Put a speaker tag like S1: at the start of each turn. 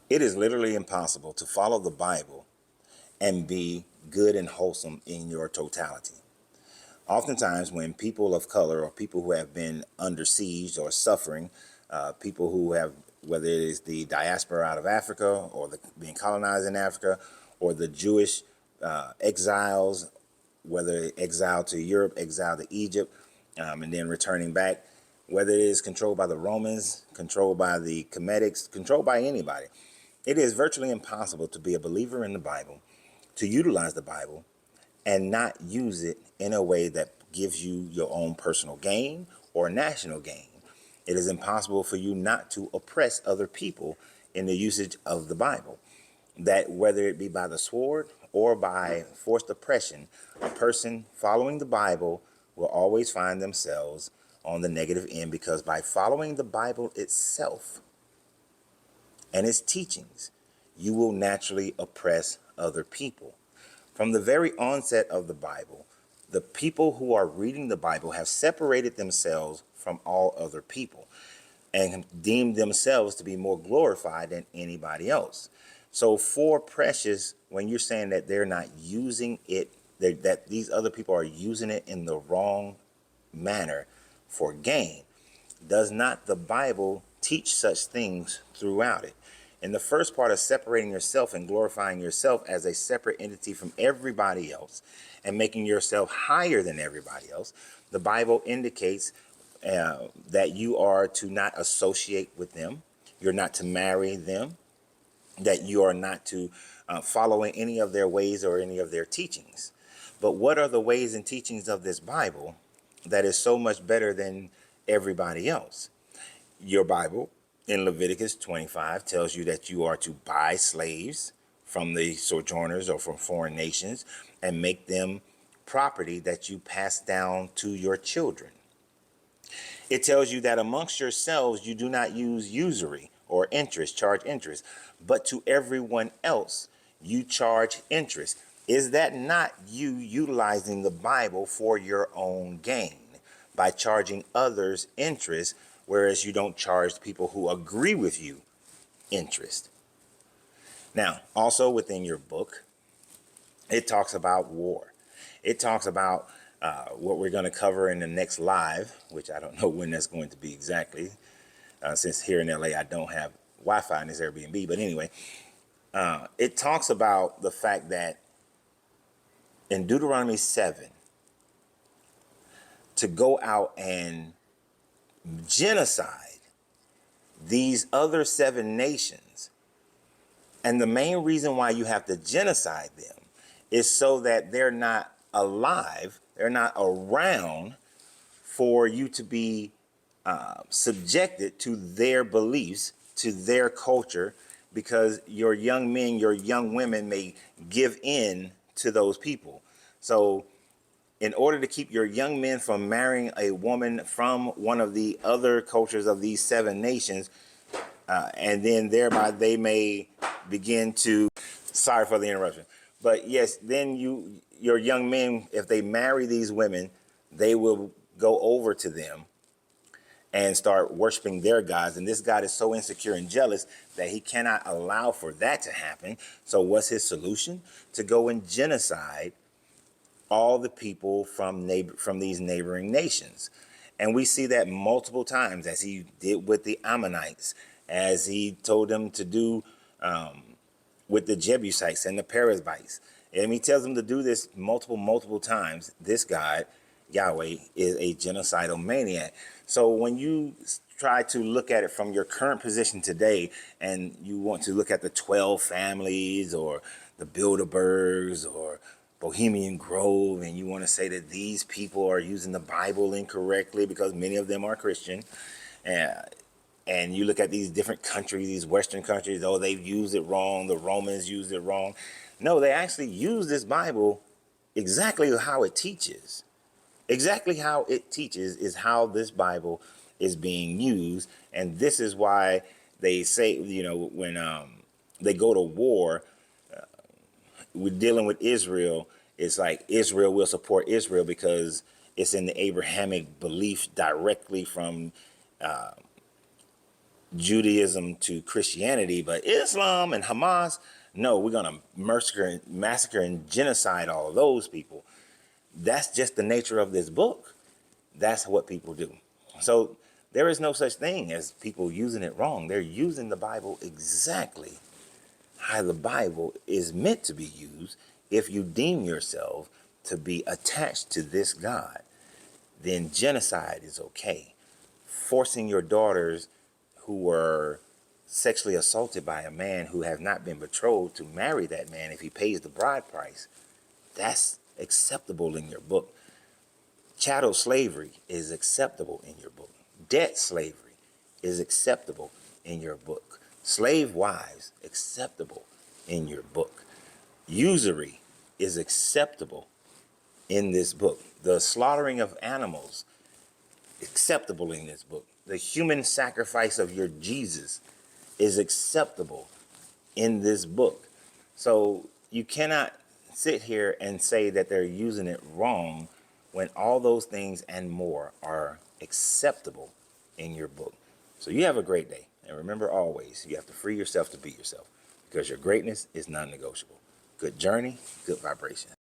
S1: It is literally impossible to follow the Bible and be good and wholesome in your totality. Oftentimes, when people of color or people who have been under siege or suffering, people who have, whether it is the diaspora out of Africa or being colonized in Africa, or the Jewish exiles, whether exiled to Europe, exiled to Egypt, and then returning back, whether it is controlled by the Romans, controlled by the Comedics, controlled by anybody, it is virtually impossible to be a believer in the Bible, to utilize the Bible, and not use it in a way that gives you your own personal gain or national gain. It is impossible for you not to oppress other people in the usage of the Bible. That whether it be by the sword or by forced oppression, a person following the Bible will always find themselves on the negative end, because by following the Bible itself and its teachings, you will naturally oppress other people. From the very onset of the Bible, the people who are reading the Bible have separated themselves from all other people and deemed themselves to be more glorified than anybody else. So for Precious, when you're saying that they're not using it, that these other people are using it in the wrong manner for gain, does not the Bible teach such things throughout it? In the first part of separating yourself and glorifying yourself as a separate entity from everybody else and making yourself higher than everybody else, the Bible indicates that you are to not associate with them, you're not to marry them, that you are not to follow in any of their ways or any of their teachings. But what are the ways and teachings of this Bible that is so much better than everybody else? Your Bible in Leviticus 25 tells you that you are to buy slaves from the sojourners or from foreign nations and make them property that you pass down to your children. It tells you that amongst yourselves you do not use usury or interest, charge interest, but to everyone else you charge interest. Is that not you utilizing the Bible for your own gain by charging others interest, whereas you don't charge people who agree with you interest? Now, also within your book, it talks about war. It talks about what we're going to cover in the next live, which I don't know when that's going to be exactly, since here in LA I don't have Wi-Fi in this Airbnb. But anyway, it talks about the fact that in Deuteronomy 7, to go out and genocide these other 7 nations. And the main reason why you have to genocide them is so that they're not alive, they're not around for you to be subjected to their beliefs, to their culture, because your young men, your young women may give in to those people. So in order to keep your young men from marrying a woman from one of the other cultures of these 7 nations, and then thereby they may begin to, sorry for the interruption, but yes, then your young men, if they marry these women, they will go over to them and start worshiping their gods. And this God is so insecure and jealous that he cannot allow for that to happen. So what's his solution? To go and genocide all the people from these neighboring nations. And we see that multiple times, as he did with the Ammonites, as he told them to do with the Jebusites and the Perizzites. And he tells them to do this multiple times. This God, Yahweh, is a genocidal maniac. So when you try to look at it from your current position today, and you want to look at the 12 families or the Bilderbergs or Bohemian Grove, and you want to say that these people are using the Bible incorrectly because many of them are Christian, and you look at these different countries, these Western countries, oh, they've used it wrong, the Romans used it wrong. No, they actually use this Bible exactly how it teaches. Exactly how it teaches is how this Bible is being used. And this is why they say, when they go to war, we're dealing with Israel. It's like Israel will support Israel because it's in the Abrahamic belief directly from Judaism to Christianity, but Islam and Hamas, no, we're going to massacre and genocide all of those people. That's just the nature of this book. That's what people do. So there is no such thing as people using it wrong. They're using the Bible exactly how the Bible is meant to be used. If you deem yourself to be attached to this God, then genocide is okay. Forcing your daughters who were sexually assaulted by a man who have not been betrothed to marry that man if he pays the bride price, that's acceptable in your book. Chattel slavery is acceptable in your book. Debt slavery is acceptable in your book. Slave wives, acceptable in your book. Usury is acceptable in this book. The slaughtering of animals, acceptable in this book. The human sacrifice of your Jesus is acceptable in this book. So you cannot sit here and say that they're using it wrong when all those things and more are acceptable in your book. So you have a great day. And remember always, you have to free yourself to be yourself because your greatness is non-negotiable. Good journey, good vibration.